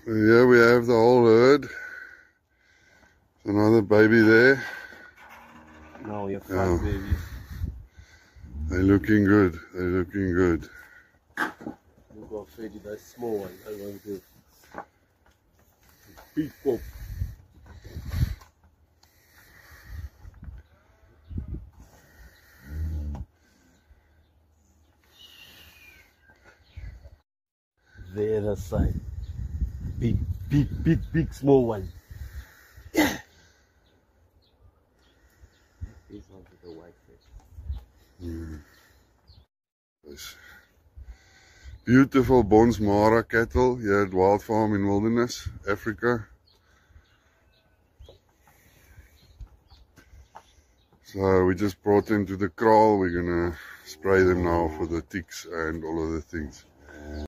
Here we have the whole herd. Another baby there. Now we have 5 babies. They're looking good. They're looking good. We'll go feed you that small one. I want to big pop. The other side. Big small one. This one's with the white face. Nice. Beautiful Bonsmara cattle here at Wild Farm in Wilderness, Africa. So we just brought them to the kraal. We're gonna spray them now for the ticks and all of the things.